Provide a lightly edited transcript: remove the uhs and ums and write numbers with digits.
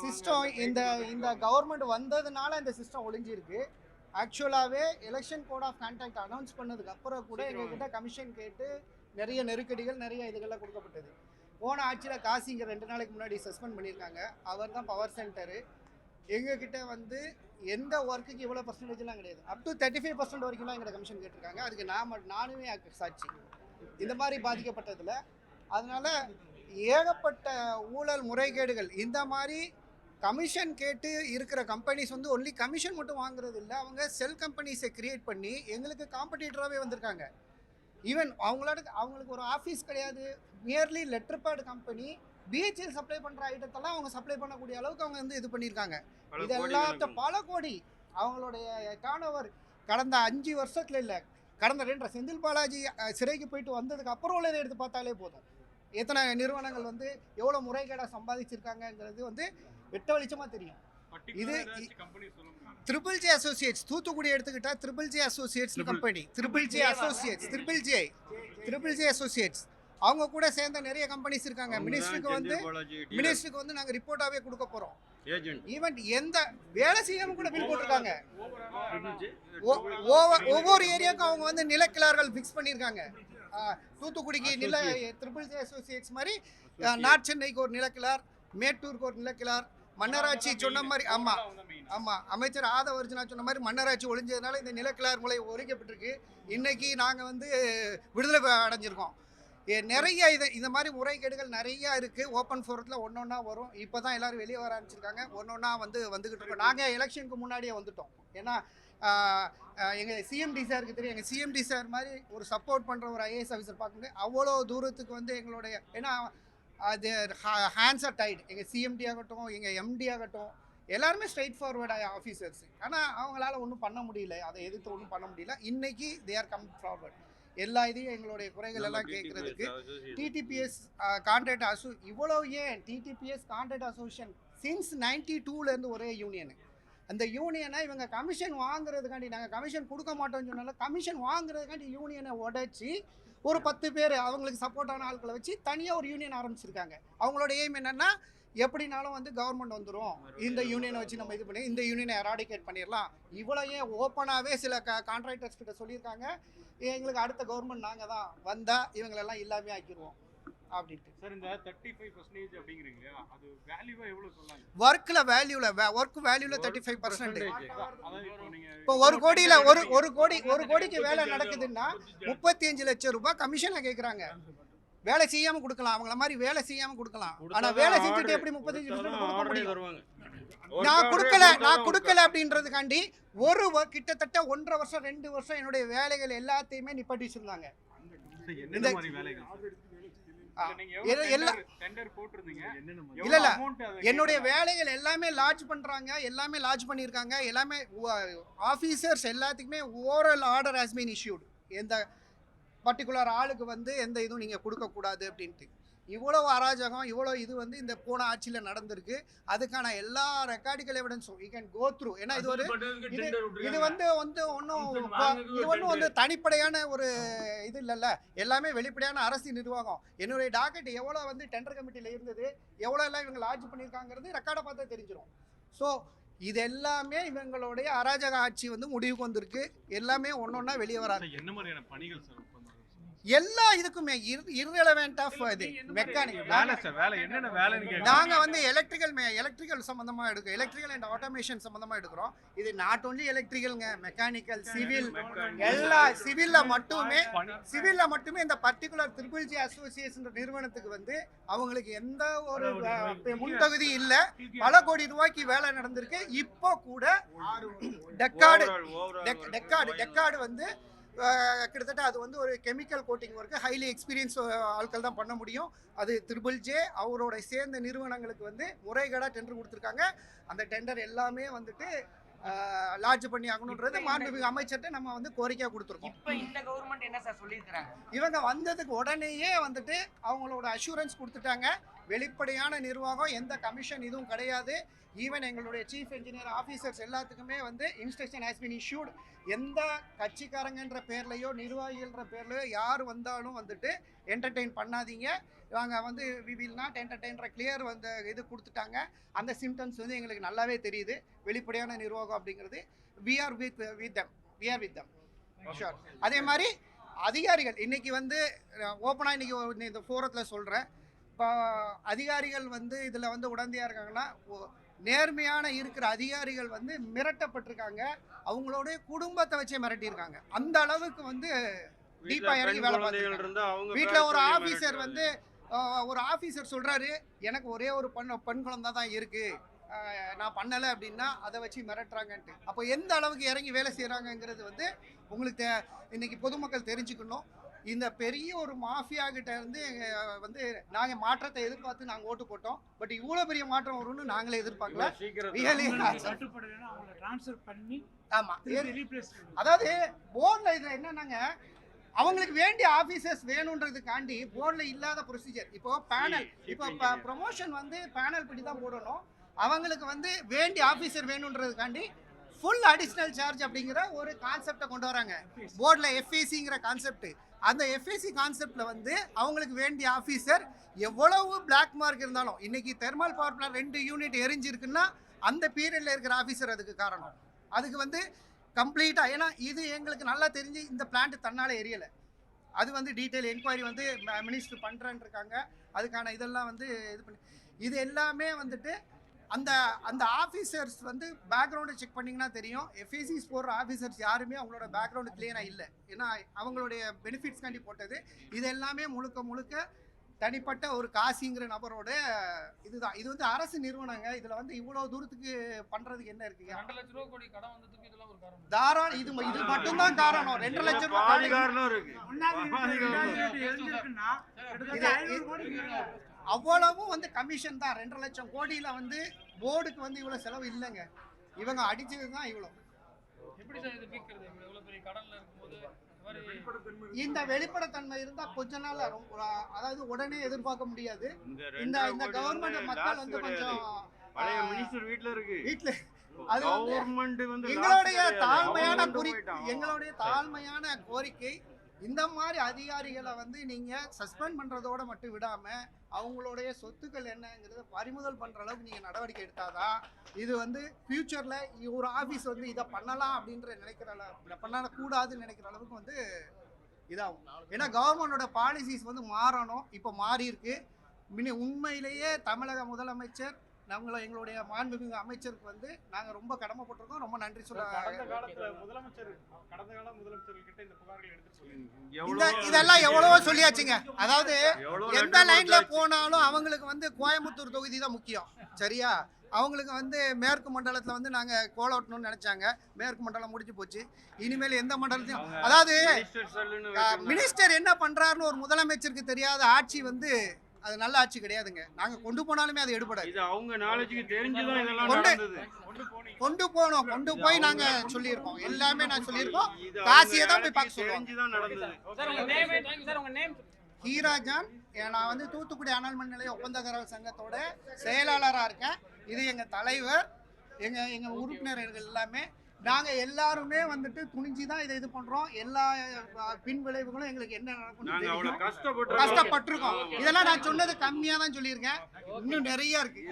System இந்த government வந்ததுனால இந்த சிஸ்டம் ஒளிஞ்சிருக்கு. ஆக்சுவலாகவே election code of contact announce பண்ணதுக்கு அப்புறம் கூட எங்ககிட்ட கமிஷன் கேட்டு நிறைய நெருக்கடிகள் நிறைய இதுகள்லாம் கொடுக்கப்பட்டது. போன ஆட்சியில் காசிங்க 2 நாளைக்கு முன்னாடி சஸ்பெண்ட் பண்ணியிருக்காங்க. அவர் தான் பவர் சென்டரு. எங்ககிட்ட வந்து எந்த ஒர்க்குக்கு இவ்வளோ பர்சன்டேஜ்லாம் கிடையாது. அப் டு 35% வரைக்கும்லாம் எங்களை கமிஷன் கேட்டிருக்காங்க. அதுக்கு நானுமே சாட்சி இந்த மாதிரி பாதிக்கப்பட்டதில். அதனால் ஏகப்பட்ட ஊழல் முறைகேடுகள் இந்த மாதிரி கமிஷன் கேட்டு இருக்கிற கம்பெனிஸ் வந்து ஒன்லி கமிஷன் மட்டும் வாங்குறது இல்லை, அவங்க செல் கம்பெனிஸை கிரியேட் பண்ணி எங்களுக்கு காம்படிட்டராகவே வந்திருக்காங்க. ஈவன் அவங்களுக்கு ஒரு ஆஃபீஸ் கிடையாது, nearly letter bad company BHEL supply பண்ணுற ஐட்டத்தெல்லாம் அவங்க சப்ளை பண்ணக்கூடிய அளவுக்கு அவங்க வந்து இது பண்ணியிருக்காங்க. இது எல்லாத்த பல கோடி அவங்களுடைய டர்ன் ஓவர் கடந்த 5 வருஷத்துல இல்லை, கடந்த 2 செந்தில் பாலாஜி சிறைக்கு போயிட்டு வந்ததுக்கு அப்புறம் உள்ளதை எடுத்து பார்த்தாலே போதும். எத்தனை நிறுவனங்கள் வந்து எவ்வளோ முறைகேடாக சம்பாதிச்சிருக்காங்கங்கிறது வந்து வெட்ட வெளிச்சமாக தெரியும். இது ட்ரிபிள் ஜே அசோசியேட்ஸ் தூத்துக்குடி எடுத்துக்கிட்டா triple J Associates company, triple J Associates அவங்க கூட சேர்ந்த நிறைய கம்பெனிஸ் இருக்காங்க. மினிஸ்டருக்கு வந்து நாங்கள் ரிப்போர்ட்டாகவே கொடுக்க போகிறோம். ஈவன் எந்த வேலை செய்யாமல் கூட பில் போட்டிருக்காங்க. ஒவ்வொரு ஏரியாவுக்கும் அவங்க வந்து நிலக்கிழார்கள் ஃபிக்ஸ் பண்ணியிருக்காங்க. தூத்துக்குடிக்கு ட்ரிபிள் ஜே அசோசியேட்ஸ் மாதிரி நார்த் சென்னைக்கு ஒரு நிலக்கிழார், மேட்டூருக்கு ஒரு நிலக்கிழார், மன்னராட்சி சொன்ன மாதிரி ஆமாம் அமைச்சர் ஆதவர்ஜனா சொன்ன மாதிரி மன்னராட்சி ஒழிஞ்சதுனால இந்த நிலக்கிழார் முறை ஒழிக்கப்பட்டிருக்கு. இன்னைக்கு நாங்கள் வந்து விடுதலை அடைஞ்சிருக்கோம். நிறைய இந்த மாதிரி முறைகேடுகள் நிறையா இருக்குது. ஓப்பன் ஃபோரத்தில் ஒன்றா வரும். இப்போ தான் எல்லோரும் வெளியே வர ஆரம்பிச்சிருக்காங்க. ஒன்றா வந்துக்கிட்டு இருக்கோம். நாங்கள் எலெக்ஷனுக்கு முன்னாடியே வந்துட்டோம். ஏன்னா எங்கள் சிஎம்டி சாருக்கு தெரியும். எங்கள் சிஎம்டி சார் மாதிரி ஒரு சப்போர்ட் பண்ணுற ஒரு ஐஏஎஸ் ஆஃபீஸர் பார்க்கும்போது அவ்வளோ தூரத்துக்கு வந்து எங்களுடைய ஏன்னா அது ஹேண்ட்ஸ் ஆர் டைட். எங்கள் சிஎம்டி ஆகட்டும், எங்கள் எம்டி ஆகட்டும், எல்லாருமே ஸ்ட்ரைட் ஃபார்வர்டாக ஆஃபீஸர்ஸ். ஆனால் அவங்களால ஒன்றும் பண்ண முடியல, அதை எதிர்த்து ஒன்றும் பண்ண முடியல. இன்றைக்கி தே ஆர் கம் ஃபார்வர்ட். எல்லா இதையும் எங்களுடைய குறைகள் எல்லாம் கேட்குறதுக்கு டிடிபிஎஸ் கான்ட்ராக்ட் இவ்வளோ ஏன் டிடிபிஎஸ் கான்ட்ராக்ட் அசோசியேஷன் சின்ஸ் 92லேருந்து ஒரே யூனியனு. அந்த யூனியனை இவங்க கமிஷன் வாங்குறதுக்காண்டி நாங்கள் கமிஷன் கொடுக்க மாட்டோம்னு சொன்னால கமிஷன் வாங்குறதுக்காண்டி யூனியனை உடைச்சி ஒரு 10 பேர் அவங்களுக்கு சப்போர்ட்டான ஆட்களை வச்சு தனியாக ஒரு யூனியன் ஆரம்பிச்சிருக்காங்க. அவங்களோட எய்ம் என்னென்னா எப்படினாலும் வந்து கவர்மெண்ட் வந்துடும், இந்த யூனியனை வச்சு நம்ம இது பண்ணி இந்த யூனியனை எராடிகேட் பண்ணிடலாம். இவ்வளோ ஏன் ஓப்பனாகவே சில கான்ட்ராக்டர்ஸ் கிட்ட சொல்லியிருக்காங்க, எங்களுக்கு அடுத்த கவர்மெண்ட் நாங்கள் தான் வந்தால் இவங்களெல்லாம் இல்லாமே ஆக்கிடுவோம் அப்படின்ட்டு. சார் இந்த 35% அப்படிங்கிறீங்க, அது வேல்யூவா எவ்வளவு சொல்லலாம்? ஒர்க் வேல்யூல 35%. இப்போ ஒரு கோடிக்கு வேலை நடக்குதுன்னா 35 லட்சம் ரூபாய் கமிஷனை கேட்குறாங்க. வேலை செய்யாம கொடுக்கலாம், அவங்கள மாதிரி வேலை செய்யாம கொடுக்கலாம். ஆனா வேலை செஞ்சுட்டு எப்படி 35% கொடுக்க முடியும்? நான் கொடுக்கல அப்படின்றதுக்காண்டி கிட்டத்தட்ட 1.5 வருஷம் 2 வருஷம் என்னுடைய வேலைகள் எல்லாத்தையுமே நிப்பாட்டி வச்சிருந்தாங்க. என்னுடைய வேலைகள் எல்லாமே லாட்ஜ் பண்றாங்க, எல்லாமே லாட்ஜ் பண்ணியிருக்காங்க. எல்லாமே ஆஃபீஸர்ஸ் எல்லாத்துக்குமே oral order has been issued. எந்த பர்டிகுலர் ஆளுக்கு வந்து எந்த இதுவும் நீங்கள் கொடுக்கக்கூடாது அப்படின்ட்டு. இவ்வளோ அராஜகம், இவ்வளோ இது வந்து இந்த போன ஆட்சியில் நடந்திருக்கு. அதுக்கான எல்லா ரெக்கார்டிக்கல் எவிடன்ஸும் யூ கேன் கோ த்ரூ. ஏன்னா இது வந்து தனிப்படையான ஒரு இது இல்லைல்ல, எல்லாமே வெளிப்படையான அரசு நிர்வாகம். என்னுடைய டாக்கெட் எவ்வளோ வந்து டெண்டர் கமிட்டியில் இருந்தது, எவ்வளோ எல்லாம் இவங்க லாட்ஜ் பண்ணியிருக்காங்கிறது ரெக்கார்டை பார்த்தா தெரிஞ்சிடும். ஸோ இது எல்லாமே இவங்களுடைய அராஜக ஆட்சி வந்து முடிவுக்கு வந்திருக்கு. எல்லாமே ஒன்னொன்னா வெளியே வராது. என்ன மாதிரியான பணிகள் சார் எல்லா இதுக்குமே இர்ரெலவென்ட் ஆஃப் இது மெக்கானிக் வேலை என்னென்ன வேலைன்னு நாங்க வந்து எலக்ட்ரிக்கல் சம்பந்தமா எடுக்கிறோம், எலக்ட்ரிக்கல் அண்ட் ஆட்டோமேஷன் சம்பந்தமா எடுக்கிறோம். இது நாட் ஓன்லி எலக்ட்ரிக்கல்ங்க, மெக்கானிக்கல், சிவில், எல்லா சிவில்ல மட்டுமே இந்த பர்டிகுலர் ட்ரிபிள் ஜே அசோசியேஷன் நிறுவனத்துக்கு வந்து அவங்களுக்கு எந்த ஒரு முன்தகுதி இல்ல. பல கோடி ரூபாய்க்கு வேலை நடந்திருக்கு. இப்போ கூட டெக்கார்டு வந்து கிட்டத்தட்ட அது வந்து ஒரு chemical coating work, highly experience ஆட்கள் தான் பண்ண முடியும். அது ட்ரிபிள் ஜே அவரோட சேர்ந்த நிறுவனங்களுக்கு வந்து முறைகேடாக டெண்டர் கொடுத்துருக்காங்க. அந்த டெண்டர் எல்லாமே வந்துட்டு லாட்ஜ் பண்ணி ஆகணுன்றது மாண்புமிகு அமைச்சர்கிட்ட நம்ம வந்து கோரிக்கையாக கொடுத்துருக்கோம். இப்போ இந்த கவர்மெண்ட் என்ன சார் சொல்லியிருக்கிறாங்க? இவங்க வந்ததுக்கு உடனேயே வந்துட்டு அவங்களோட அஷூரன்ஸ் கொடுத்துட்டாங்க. வெளிப்படையான நிர்வாகம், எந்த கமிஷன் இதுவும் கிடையாது. ஈவன் எங்களுடைய சீஃப் இன்ஜினியர் ஆஃபீஸர்ஸ் எல்லாத்துக்குமே வந்து இன்ஸ்ட்ரக்ஷன் ஹேஸ் பீன் இஷ்யூட். எந்த கட்சிக்காரங்கன்ற பேர்லையோ நிர்வாகிகள்ன்ற பேர்லையோ யார் வந்தாலும் வந்துட்டு என்டர்டெயின் பண்ணாதீங்க. நாங்கள் வந்து வி வில் நாட் என்டர்டெயின்ற கிளியர் வந்து இது கொடுத்துட்டாங்க. அந்த சிம்டம்ஸ் வந்து எங்களுக்கு நல்லாவே தெரியுது. வெளிப்படையான நிர்வாகம் அப்படிங்கிறது we are with them sure. அதே மாதிரி அதிகாரிகள் இன்னைக்கு வந்து ஓப்பனாக இன்னைக்கு இந்த ஃபோரத்தில் சொல்கிறேன். இப்போ அதிகாரிகள் வந்து இதில் வந்து உடந்தையாக இருக்காங்கன்னா, நேர்மையான இருக்கிற அதிகாரிகள் வந்து மிரட்டப்பட்டிருக்காங்க. அவங்களுடைய குடும்பத்தை வச்சே மிரட்டியிருக்காங்க. அந்த அளவுக்கு வந்து டீப்பா இறங்கி வேலை பார்த்துருக்காங்க. வீட்டில் ஒரு ஆஃபீஸர் வந்து ஒரு ஆஃபீஸர் சொல்கிறாரு, எனக்கு ஒரே ஒரு பெண் குழந்தை தான் இருக்குது, நான் பண்ணலை அப்படின்னா அதை வச்சு மிரட்டுறாங்கன்ட்டு. அப்போ எந்த அளவுக்கு இறங்கி வேலை செய்கிறாங்கங்கிறது வந்து உங்களுக்கு இன்னைக்கு பொதுமக்கள் தெரிஞ்சுக்கணும். இந்த பெரிய ஒரு மாஃபியா கிட்ட இருந்து வந்து நாங்கள் மாற்றத்தை எதிர்பார்த்து நாங்கள் ஓட்டு போட்டோம். பட் இவ்வளோ பெரிய மாற்றம் வரும்னு நாங்களே எதிர்பார்க்கல. ஆமாம், அதாவது போர்டில் இதில் என்னன்னாங்க, அவங்களுக்கு வேண்டிய ஆஃபீஸர்ஸ் வேணுன்றதுக்காண்டி போர்டில் இல்லாத ப்ரொசீஜர். இப்போ பேனல், இப்போ ப்ரொமோஷன் வந்து பேனல் படி தான் போடணும். அவங்களுக்கு வந்து வேண்டிய ஆஃபீஸர் வேணுன்றதுக்காண்டி ஃபுல் அடிஷ்னல் சார்ஜ் அப்படிங்கிற ஒரு கான்செப்டை கொண்டு வராங்க போர்டில். எஃப்ஏசிங்கிற கான்செப்ட். அந்த எஃப்ஏசி கான்செப்டில் வந்து அவங்களுக்கு வேண்டிய ஆஃபீஸர் எவ்வளவு பிளாக் மார்க் இருந்தாலும், இன்னைக்கு தெர்மல் பவர் பிளான்ட் 2 யூனிட் எரிஞ்சிருக்குன்னா அந்த பீரியடில் இருக்கிற ஆஃபீஸர் அதுக்கு காரணம். அதுக்கு வந்து கம்ப்ளீட்டாக, ஏன்னா இது எங்களுக்கு நல்லா தெரிஞ்சு இந்த பிளான்ட் தன்னால் எரியலை. அது வந்து டீட்டெயில் என்கொயரி வந்து மினிஸ்டர் பண்ணுறேன்னு இருக்காங்க. அதுக்கான இதெல்லாம் வந்து இது பண்ணி, இது எல்லாமே வந்துட்டு அந்த அந்த ஆஃபீஸர்ஸ் வந்து பேக்ரவுண்டை செக் பண்ணிங்கன்னா தெரியும். எஃப்ஏசிஸ் போடுற ஆஃபீஸர்ஸ் யாருமே அவங்களோட பேக்ரவுண்டு கிளியராக இல்லை. ஏன்னா அவங்களுடைய பெனிஃபிட்ஸ்காண்டி போட்டது. இது எல்லாமே முழுக்க தனிப்பட்ட ஒரு காசிங்கிற நபரோட இதுதான். இது வந்து அரசு நிறுவனங்க. இதில் வந்து இவ்வளோ தூரத்துக்கு பண்ணுறதுக்கு என்ன இருக்குங்க? 2 லட்ச ரூபா கோடி கடன் வந்ததுக்கு இதெல்லாம் ஒரு காரணம். தாராளம் இது மட்டும்தான் காரணம். 2 லட்சம் அவ்வளவும் வந்து கமிஷன் தான். 2 லட்சம் கோடியில் வந்து போர்டுக்கு வந்து இவ்வளோ செலவு இல்லைங்க. இவங்க அடிச்சது தான் இவ்வளோ. எப்படி சார் இது மீட்கிறது? இவ்வளோ பெரிய கடனில் இருக்கும்போது இந்த வெளிப்படைத்தன்மை இருந்தால் கொஞ்ச நாள் அதாவது உடனே எதிர்பார்க்க முடியாது. இந்த கவர்மெண்ட் மக்கள் வந்து கொஞ்சம் வீட்டில் அது வந்து எங்களுடைய தாழ்மையான கோரிக்கை, இந்த மாதிரி அதிகாரிகளை வந்து நீங்கள் சஸ்பெண்ட் பண்ணுறதோடு மட்டும் விடாமல் அவங்களுடைய சொத்துக்கள் என்னங்கிறத பறிமுதல் பண்ணுற அளவுக்கு நீங்கள் நடவடிக்கை எடுத்தாதான் இது வந்து ஃப்யூச்சரில் ஒரு ஆஃபீஸ் வந்து இதை பண்ணலாம் அப்படின்ற பண்ணக்கூடாதுன்னு நினைக்கிற அளவுக்கு வந்து இதாகும். ஏன்னா கவர்மெண்டோட பாலிசிஸ் வந்து மாறணும். இப்போ மாறி இருக்கு. உண்மையிலேயே தமிழக முதலமைச்சர் எங்களுடைய மாண்புமிகு அமைச்சருக்கு வந்து நாங்கள் ரொம்ப கடமைப்பட்டிருக்கோம். ரொம்ப நன்றி சொல்ல. இதெல்லாம் எவ்வளவோ சொல்லியாச்சுங்க. அதாவது எந்த லைன்ல போனாலும் அவங்களுக்கு வந்து கோயம்புத்தூர் தொகுதி தான் முக்கியம். சரியா? அவங்களுக்கு வந்து மேற்கு மண்டலத்தில் வந்து நாங்கள் கோல ஓட்டணும்னு நினைச்சாங்க. மேற்கு மண்டலம் முடிஞ்சு போச்சு. இனிமேல் எந்த மண்டலத்தையும், அதாவது மினிஸ்டர் என்ன பண்றாருன்னு ஒரு முதலமைச்சருக்கு தெரியாத ஆட்சி வந்து அது நல்ல ஆட்சி கிடையாதுங்க. நாங்க கொண்டு போனாலுமே அது எடுபடாது. இது அவங்க நாலேஜுக்கு தெரிஞ்சுதான் இதெல்லாம் நடந்தது. கொண்டு போய் நாங்க சொல்லியிருக்கோம். எல்லாமே நான் சொல்லியிருக்கோம். காசியை தான் போய் பார்க்க சொல்லுவோம். ஹீராஜான். நான் வந்து தூத்துக்குடி அனல் மின் நிலைய ஒப்பந்ததாரர் சங்கத்தோட செயலாளராக இருக்கேன். இது எங்க தலைவர், எங்க உறுப்பினர்கள் எல்லாமே நாங்கள் எல்லாருமே வந்துட்டு துணிஞ்சு தான் இதை இது பண்ணுறோம். எல்லா பின் விளைவுகளும் எங்களுக்கு என்ன நடக்கும் கஷ்டப்பட்டிருக்கோம். இதெல்லாம் நான் சொன்னது கம்மியாக தான் சொல்லியிருக்கேன். இன்னும் நிறைய இருக்கு.